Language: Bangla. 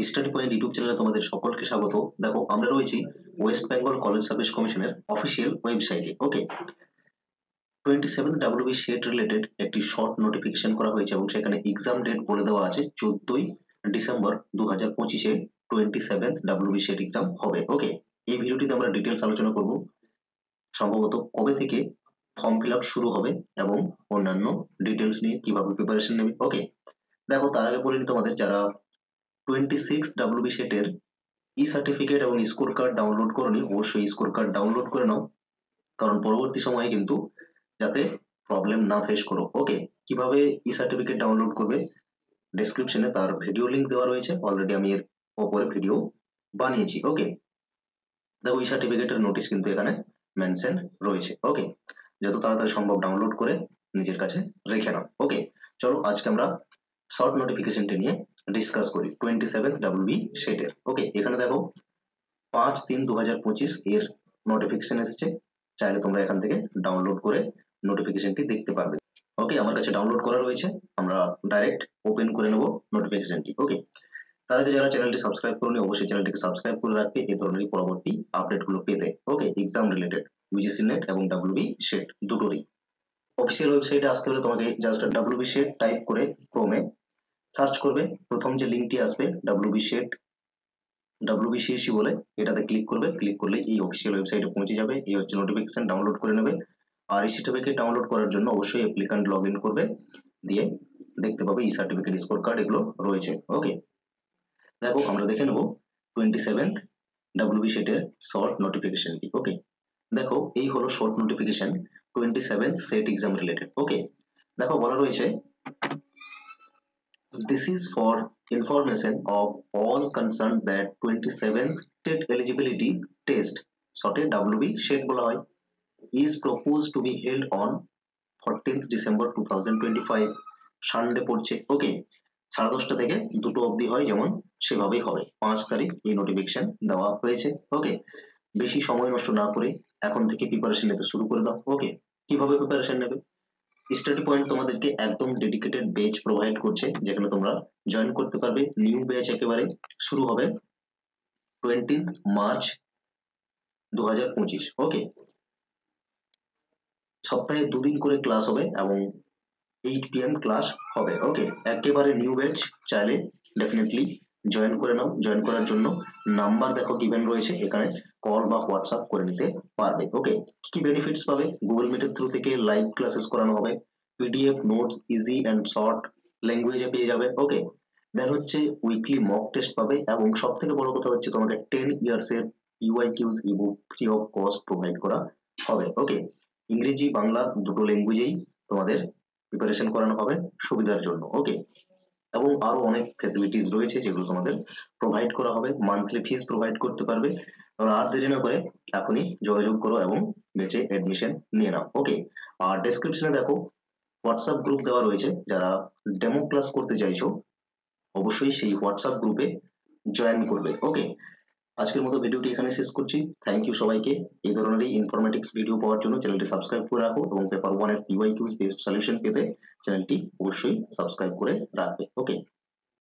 স্টাডি পয়েন্ট ইউটিউব চ্যানেলে তোমাদের সকলকে স্বাগত। দেখো আমরা রয়েছি ওয়েস্ট বেঙ্গল কলেজ সার্ভিস কমিশনের অফিসিয়াল ওয়েবসাইটে। Okay, 27th WB SET related একটি শর্ট নোটিফিকেশন করা হয়েছে এবং সেখানে এক্সাম ডেট বলে দেওয়া আছে 14ই ডিসেম্বর 2025-এ 27th WB সেট এক্সাম হবে। ওকে, এই ভিডিওটিতে আমরা ডিটেলস আলোচনা করব, সম্ভবত কবে থেকে ফর্ম ফিল আপ শুরু হবে এবং অন্যান্য ডিটেলস নিয়ে কিভাবে প্রিপারেশন নেবে। ওকে, দেখো তার আগে বলে নিই তোমাদের, যারা 26 WB সেটের ই সার্টিফিকেট এবং স্কোর কার্ড ডাউনলোড করনি, অবশ্যই স্কোর কার্ড ডাউনলোড করে নাও, কারণ পরবর্তী সময়ে কিন্তু যাতে প্রবলেম না ফেস করো। ওকে, কিভাবে ই সার্টিফিকেট ডাউনলোড করবে ডেসক্রিপশনে তার ভিডিও লিংক দেওয়া রয়েছে, অলরেডি আমি এর উপরে ভিডিও বানিয়েছি। ওকে, দেখো ই সার্টিফিকেটের নোটিশ কিন্তু এখানে মেনশন রয়েছে। ওকে, যত তাড়াতাড়ি সম্ভব ডাউনলোড করে নিজের কাছে রেখে নাও। ওকে, চলো আজকে আমরা শর্ট নোটিফিকেশনটি নিয়ে ডিসকাস করি 27th WB সেটের। ওকে, এখানে দেখো 5/3/2025 এর নোটিফিকেশন এসেছে, চাইলে তোমরা এখান থেকে ডাউনলোড করে নোটিফিকেশনটি দেখতে পারবে। ওকে, আমার কাছে ডাউনলোড করা রয়েছে, আমরা ডাইরেক্ট ওপেন করে নেব নোটিফিকেশনটি। ওকে, তার আগে যারা চ্যানেলটি সাবস্ক্রাইব করনি অবশ্যই চ্যানেলটিকে সাবস্ক্রাইব করে রাখবে এই ধরনের পরবর্তী আপডেটগুলো পেতে। ওকে, এক্সাম রিলেটেড ইউজিসি নেট এবং WB সেট দুটোরই অফিসিয়াল ওয়েবসাইটে আসতে হলে তোমাকে জাস্ট WB সেট টাইপ করে ক্রোমে সার্চ করবে, প্রথম যে লিঙ্কটি আসবে WB সেট WBCSE বলে, এটাতে ক্লিক করবে, ক্লিক করলে এই অফিসিয়াল ওয়েবসাইটে পৌঁছে যাবে। এই হচ্ছে নোটিফিকেশন, ডাউনলোড করে নেবে। আর এই সার্টিফিকেট ডাউনলোড করার জন্য অবশ্যই অ্যাপ্লিক্যান্ট লগ ইন করবে, দিয়ে দেখতে পাবে ই সার্টিফিকেট স্কোর কার্ড এগুলো রয়েছে। ওকে, দেখো আমরা দেখে নেব 27th WB সেটের শর্ট নোটিফিকেশনটি। ওকে, দেখো এই হলো short notification 27th SET exam related. Okay, দেখো বলা রয়েছে, this is for information of all concerned that 27th state eligibility test, short WB set বলা হয়, is proposed to be held on 14th December 2025 Sunday পড়ছে। ওকে, 10:30 থেকে 2টো অবধি হয়, যেমন সেভাবেই হবে। 5 তারিখ এই নোটিফিকেশন দেওয়া হয়েছে। ওকে, বেশি সময় নষ্ট না করে এখন থেকে প্রিপারেশন নিতে শুরু করে দাও। ওকে, কিভাবে প্রিপারেশন নেবে? স্টাডি পয়েন্ট তোমাদেরকে একদম ডেডিকেটেড ব্যাচ প্রোভাইড করছে, যেখানে তোমরা জয়েন করতে পারবে। নিউ ব্যাচ একেবারে শুরু হবে 20th মার্চ 2025। ওকে, সপ্তাহে 2 দিন করে ক্লাস হবে এবং 8 PM ক্লাস হবে। ওকে, একেবারে নিউ ব্যাচ, চাইলে ডেফিনেটলি জয়েন করে নাও। জয়েন করার জন্য নাম্বার দেখো গিভেন রয়েছে, এখানে কল বা হোয়াটসঅ্যাপ করে নিতে পারবে। ওকে, কি বেনিফিটস পাবে? গুগল মিটের থ্রু থেকে লাইভ ক্লাসেস করানো হবে, PDF notes easy and short ল্যাঙ্গুয়েজে পেয়ে যাবে। ওকে, দেন হচ্ছে উইকলি মক টেস্ট পাবে এবং সব থেকে বড় কথা হচ্ছে তোমাকে 10 ইয়ার্স এর UIQs ebook free of cost provide করা হবে। ওকে, ইংরেজি বাংলা দুটো ল্যাঙ্গুয়েজেই তোমাদের প্রিপারেশন করানো হবে সুবিধার জন্য। ওকে, এবং আরো অনেক ফ্যাসিলিটিস রয়েছে যেগুলো তোমাদের প্রোভাইড করা হবে, মান্থলি ফিস প্রোভাইড করতে পারবে। তোমরা আর দেরি না করে এখনই যোগাযোগ করো এবং ব্যাচে অ্যাডমিশন নিয়ে নাও। ওকে, আর ডেসক্রিপশনে দেখো হোয়াটসঅ্যাপ গ্রুপ দেওয়া রয়েছে, যারা ডেমো ক্লাস করতে চাইছো অবশ্যই সেই হোয়াটসঅ্যাপ গ্রুপে জয়েন করবে। ওকে, আজকের মতো ভিডিওটি এখানে শেষ করছি। থ্যাংক ইউ সবাইকে। এই ধরনেরই ইনফরমেটিক্স ভিডিও পাওয়ার জন্য চ্যানেলটি সাবস্ক্রাইব করে রাখো এবং পেপার 1 এর PYQs বেসড সলিউশন পেতে চ্যানেলটি অবশ্যই সাবস্ক্রাইব করে রাখবে। ওকে।